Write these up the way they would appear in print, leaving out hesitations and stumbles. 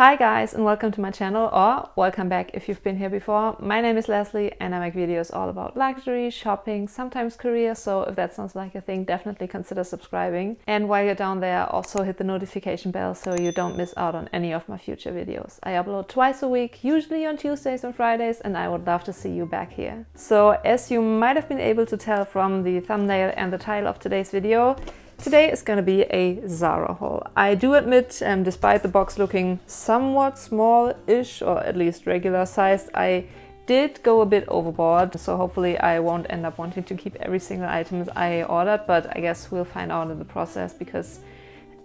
Hi guys, and welcome to my channel, or welcome back if you've been here before. My name is Lesley and I make videos all about luxury, shopping, sometimes career, so if that sounds like a thing, definitely consider subscribing. And while you're down there, also hit the notification bell so you don't miss out on any of my future videos. I upload twice a week, usually on Tuesdays and Fridays, and I would love to see you back here. So as you might have been able to tell from the thumbnail and the title of today's video, today is going to be a ZARA haul. I do admit, despite the box looking somewhat small-ish, or at least regular sized, I did go a bit overboard, so hopefully I won't end up wanting to keep every single item I ordered, but I guess we'll find out in the process because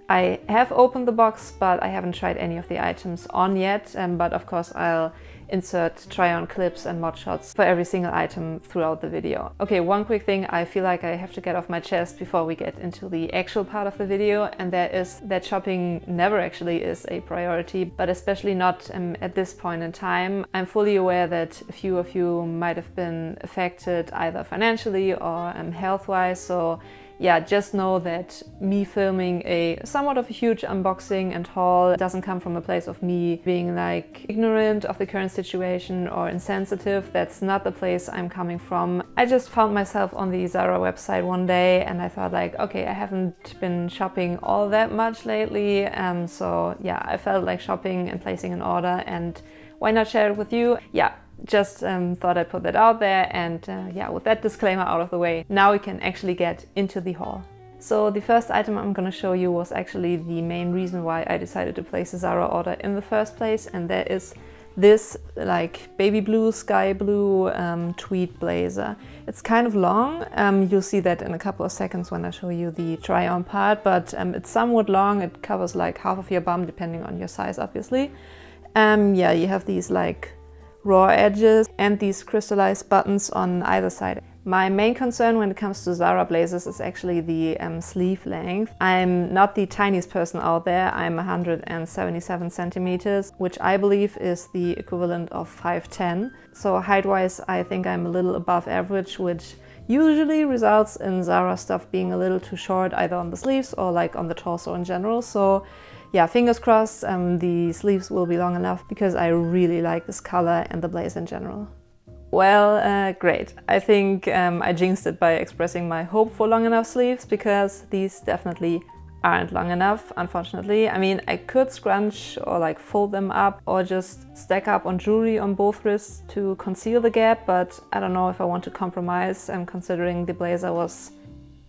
I have opened the box, but I haven't tried any of the items on yet, but of course I'll insert try-on clips and mod shots for every single item throughout the video. Okay, one quick thing I feel like I have to get off my chest before we get into the actual part of the video, and that is that shopping never actually is a priority, but especially not at this point in time. I'm fully aware that a few of you might have been affected either financially or health-wise, so yeah, just know that me filming a somewhat of a huge unboxing and haul doesn't come from a place of me being like ignorant of the current situation or insensitive. That's not the place I'm coming from. I just found myself on the ZARA website one day and I thought like, okay, I haven't been shopping all that much lately. So yeah, I felt like shopping and placing an order, and why not share it with you? Yeah. Just thought I'd put that out there, and yeah, with that disclaimer out of the way, now we can actually get into the haul. So the first item I'm going to show you was actually the main reason why I decided to place a ZARA order in the first place, and that is this like baby blue, sky blue tweed blazer. It's kind of long, you'll see that in a couple of seconds when I show you the try-on part, but it's somewhat long. It covers like half of your bum depending on your size, obviously. Yeah, you have these like raw edges and these crystallized buttons on either side. My main concern when it comes to ZARA blazers is actually the sleeve length. I'm not the tiniest person out there. I'm 177 centimeters, which I believe is the equivalent of 5'10". So height-wise, I think I'm a little above average, which usually results in ZARA stuff being a little too short, either on the sleeves or like on the torso in general. So yeah, fingers crossed the sleeves will be long enough, because I really like this color and the blazer in general. Well, great. I think I jinxed it by expressing my hope for long enough sleeves, because these definitely aren't long enough, unfortunately. I mean, I could scrunch or like fold them up or just stack up on jewelry on both wrists to conceal the gap, but I don't know if I want to compromise, considering the blazer was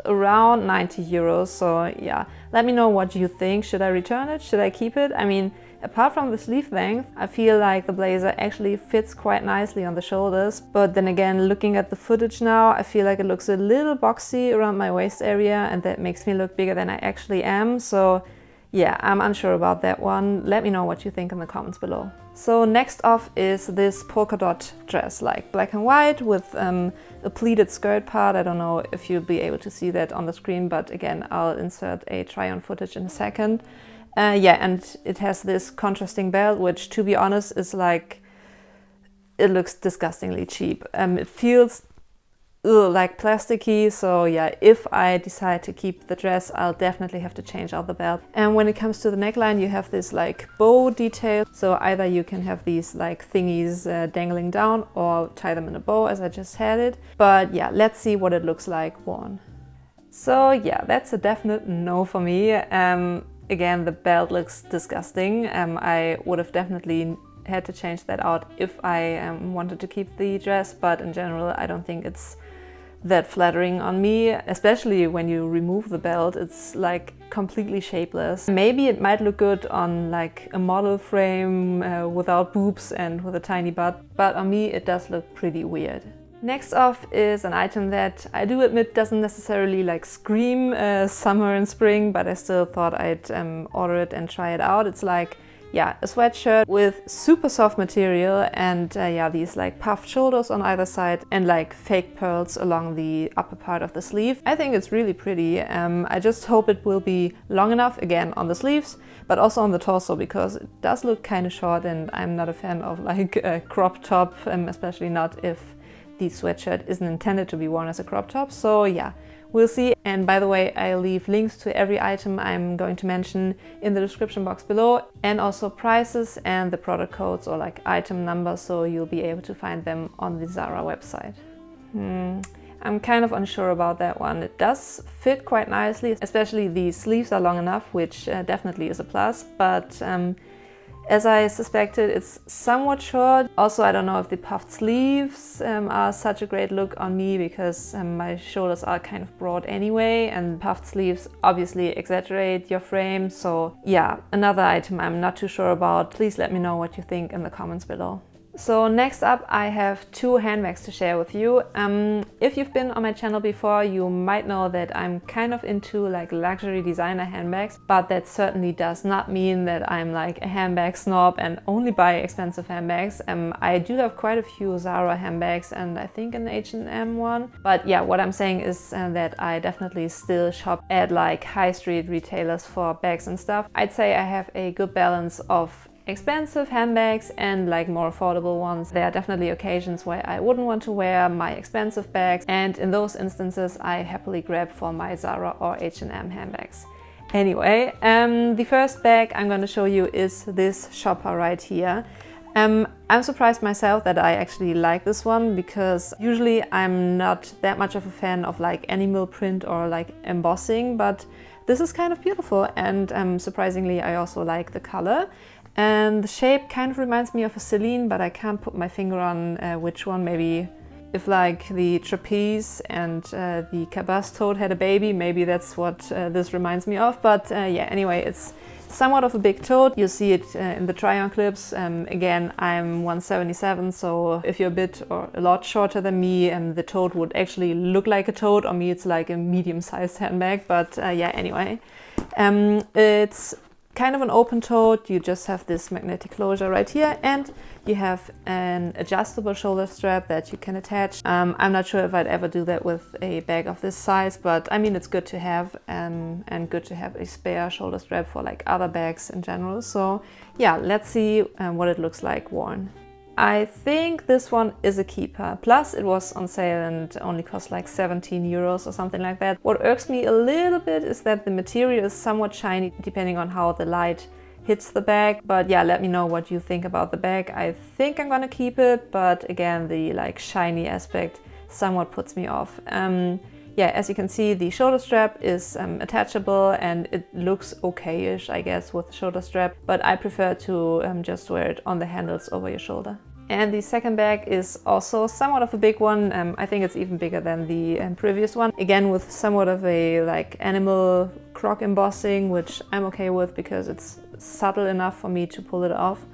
around 90 euros. So yeah, let me know what you think. Should I return it? Should I keep it? I mean, apart from the sleeve length, I feel like the blazer actually fits quite nicely on the shoulders. But then again, looking at the footage now, I feel like it looks a little boxy around my waist area, and that makes me look bigger than I actually am. So yeah, I'm unsure about that one. Let me know what you think in the comments below. So next off is this polka dot dress, like black and white with a pleated skirt part. I don't know if you'll be able to see that on the screen, but again, I'll insert a try-on footage in a second. Yeah, and it has this contrasting belt, which to be honest is like, it looks disgustingly cheap. It feels like plasticky, so yeah, if I decide to keep the dress, I'll definitely have to change out the belt. And when it comes to the neckline, you have this like bow detail, so either you can have these like thingies dangling down or tie them in a bow as I just had it. But yeah, let's see what it looks like worn. So yeah, that's a definite no for me. Again, the belt looks disgusting. I would have definitely had to change that out if I wanted to keep the dress, but in general I don't think it's that flattering on me, especially when you remove the belt. It's like completely shapeless. Maybe it might look good on like a model frame without boobs and with a tiny butt, but on me it does look pretty weird. Next off is an item that I do admit doesn't necessarily like scream summer and spring, but I still thought I'd order it and try it out. It's like, yeah, a sweatshirt with super soft material and yeah, these like puffed shoulders on either side and like fake pearls along the upper part of the sleeve. I think it's really pretty. I just hope it will be long enough, again, on the sleeves, but also on the torso, because it does look kind of short and I'm not a fan of like a crop top, especially not if the sweatshirt isn't intended to be worn as a crop top. So yeah, We'll see. And by the way, I'll leave links to every item I'm going to mention in the description box below, and also prices and the product codes or like item numbers, so you'll be able to find them on the ZARA website. I'm kind of unsure about that one. It does fit quite nicely, especially the sleeves are long enough, which definitely is a plus, but as I suspected, it's somewhat short. Also, I don't know if the puffed sleeves are such a great look on me, because my shoulders are kind of broad anyway, and puffed sleeves obviously exaggerate your frame. So yeah, another item I'm not too sure about. Please let me know what you think in the comments below. So next up, I have two handbags to share with you. If you've been on my channel before, you might know that I'm kind of into like luxury designer handbags, but that certainly does not mean that I'm like a handbag snob and only buy expensive handbags. I do have quite a few ZARA handbags and I think an H&M one. But yeah, what I'm saying is that I definitely still shop at like high street retailers for bags and stuff. I'd say I have a good balance of expensive handbags and like more affordable ones. There are definitely occasions where I wouldn't want to wear my expensive bags, and in those instances I happily grab for my ZARA or H&M handbags. Anyway, the first bag I'm going to show you is this shopper right here. I'm surprised myself that I actually like this one, because usually I'm not that much of a fan of like animal print or like embossing, but this is kind of beautiful, and surprisingly I also like the color. And the shape kind of reminds me of a Celine, but I can't put my finger on which one. Maybe if like the trapeze and the cabas toad had a baby, maybe that's what this reminds me of. But yeah, anyway, it's somewhat of a big toad. You see it in the try-on clips. Again, I'm 177, so if you're a bit or a lot shorter than me, the toad would actually look like a toad. On me, it's like a medium-sized handbag. But yeah, anyway, it's kind of an open tote. You just have this magnetic closure right here, and you have an adjustable shoulder strap that you can attach. I'm not sure if I'd ever do that with a bag of this size, but I mean, it's good to have, and good to have a spare shoulder strap for like other bags in general. So yeah, let's see what it looks like worn. I think this one is a keeper. Plus it was on sale and only cost like 17 euros or something like that. What irks me a little bit is that the material is somewhat shiny depending on how the light hits the bag. But yeah, let me know what you think about the bag. I think I'm gonna keep it, but again, the like shiny aspect somewhat puts me off. Yeah, as you can see, the shoulder strap is attachable and it looks okay-ish, I guess, with the shoulder strap, but I prefer to just wear it on the handles over your shoulder. And the second bag is also somewhat of a big one. I think it's even bigger than the previous one. Again, with somewhat of a like animal croc embossing, which I'm okay with because it's subtle enough for me to pull it off.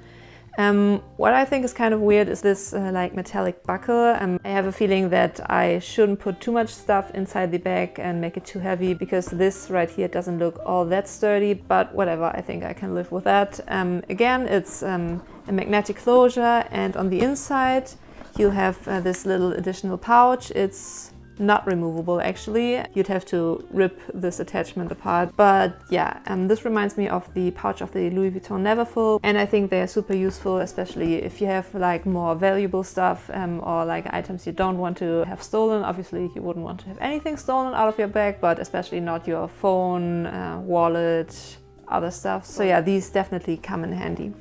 What I think is kind of weird is this like metallic buckle. I have a feeling that I shouldn't put too much stuff inside the bag and make it too heavy, because this right here doesn't look all that sturdy, but whatever, I think I can live with that. Again, it's a magnetic closure, and on the inside you have this little additional pouch. It's not removable actually. You'd have to rip this attachment apart. But yeah, this reminds me of the pouch of the Louis Vuitton Neverfull, and I think they're super useful, especially if you have like more valuable stuff or like items you don't want to have stolen. Obviously you wouldn't want to have anything stolen out of your bag, but especially not your phone, wallet, other stuff. So yeah, these definitely come in handy.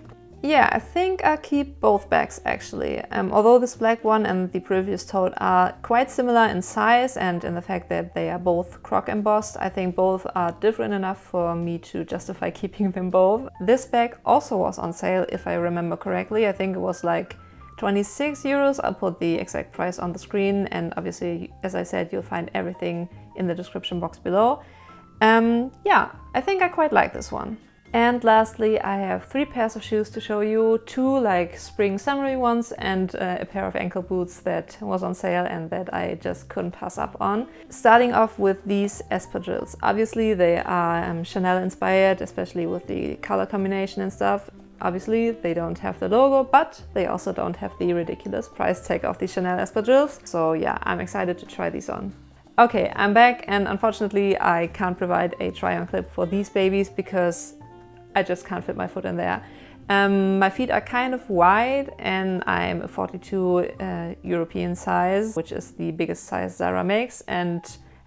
Yeah, I think I'll keep both bags actually. Although this black one and the previous tote are quite similar in size and in the fact that they are both croc embossed, I think both are different enough for me to justify keeping them both. This bag also was on sale, if I remember correctly. I think it was like 26 euros. I'll put the exact price on the screen, and obviously, as I said, you'll find everything in the description box below. Yeah, I think I quite like this one. And lastly, I have 3 pairs of shoes to show you. 2 like spring summery ones and a pair of ankle boots that was on sale and that I just couldn't pass up on. Starting off with these Espadrilles. Obviously they are Chanel inspired, especially with the color combination and stuff. Obviously they don't have the logo, but they also don't have the ridiculous price tag of the Chanel Espadrilles. So yeah, I'm excited to try these on. Okay, I'm back, and unfortunately I can't provide a try-on clip for these babies because I just can't fit my foot in there. My feet are kind of wide and I'm a 42 European size, which is the biggest size ZARA makes. And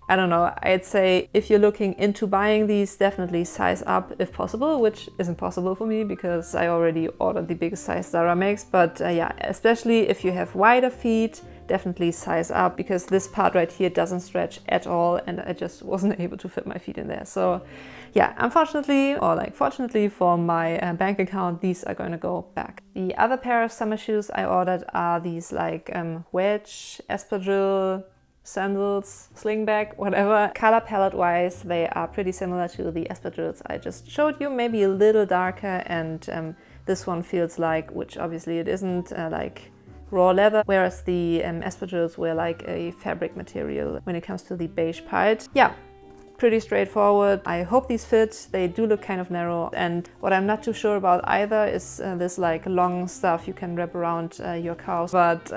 I don't know, I'd say if you're looking into buying these, definitely size up if possible, which isn't possible for me because I already ordered the biggest size ZARA makes. But yeah, especially if you have wider feet, definitely size up, because this part right here doesn't stretch at all and I just wasn't able to fit my feet in there. So yeah, unfortunately, or like fortunately for my bank account, these are going to go back. The other pair of summer shoes I ordered are these like Wedge Espadrilles sandals, slingback, whatever. Color palette wise, they are pretty similar to the Espadrilles I just showed you, maybe a little darker, and this one feels like, which obviously it isn't, like raw leather, whereas the Espadrilles were like a fabric material when it comes to the beige part. Yeah, pretty straightforward. I hope these fit. They do look kind of narrow, and what I'm not too sure about either is this like long stuff you can wrap around your calves, but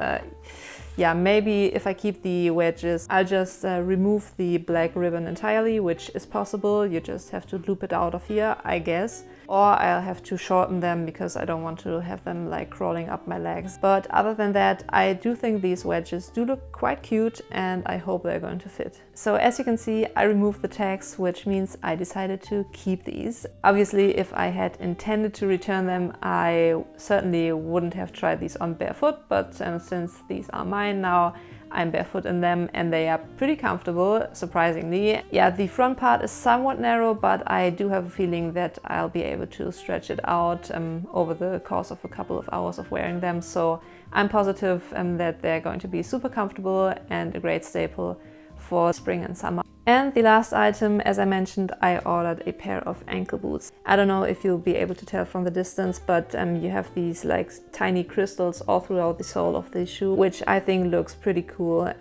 yeah, maybe if I keep the wedges, I'll just remove the black ribbon entirely, which is possible. You just have to loop it out of here, I guess. Or I'll have to shorten them because I don't want to have them like crawling up my legs. But other than that, I do think these wedges do look quite cute and I hope they're going to fit. So as you can see, I removed the tags, which means I decided to keep these. Obviously, if I had intended to return them, I certainly wouldn't have tried these on barefoot, but since these are mine now, I'm barefoot in them and they are pretty comfortable, surprisingly. Yeah, the front part is somewhat narrow, but I do have a feeling that I'll be able to stretch it out over the course of a couple of hours of wearing them. So I'm positive that they're going to be super comfortable and a great staple for spring and summer. And the last item, as I mentioned, I ordered a pair of ankle boots. I don't know if you'll be able to tell from the distance, but you have these like tiny crystals all throughout the sole of the shoe, which I think looks pretty cool.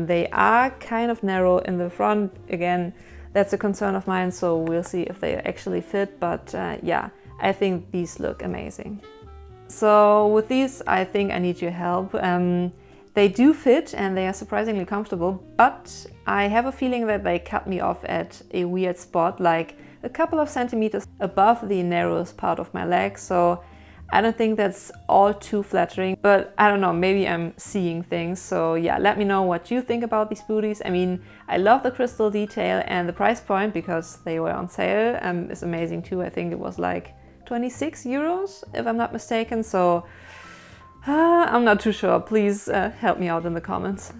They are kind of narrow in the front. Again, that's a concern of mine, so we'll see if they actually fit. But yeah, I think these look amazing. So with these, I think I need your help. They do fit and they are surprisingly comfortable, but I have a feeling that they cut me off at a weird spot, like a couple of centimeters above the narrowest part of my leg. So I don't think that's all too flattering, but I don't know, maybe I'm seeing things. So yeah, let me know what you think about these booties. I mean, I love the crystal detail, and the price point, because they were on sale, is amazing too. I think it was like 26 euros, if I'm not mistaken. So I'm not too sure. Please help me out in the comments.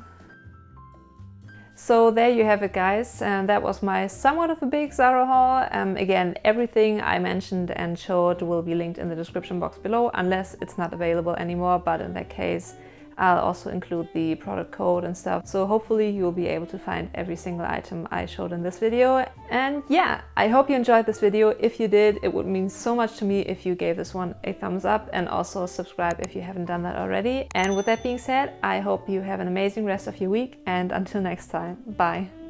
So there you have it, guys, and that was my somewhat of a big ZARA haul. Again, everything I mentioned and showed will be linked in the description box below, unless it's not available anymore, but in that case I'll also include the product code and stuff. So hopefully you'll be able to find every single item I showed in this video. And yeah, I hope you enjoyed this video. If you did, it would mean so much to me if you gave this one a thumbs up, and also subscribe if you haven't done that already. And with that being said, I hope you have an amazing rest of your week, and until next time, bye.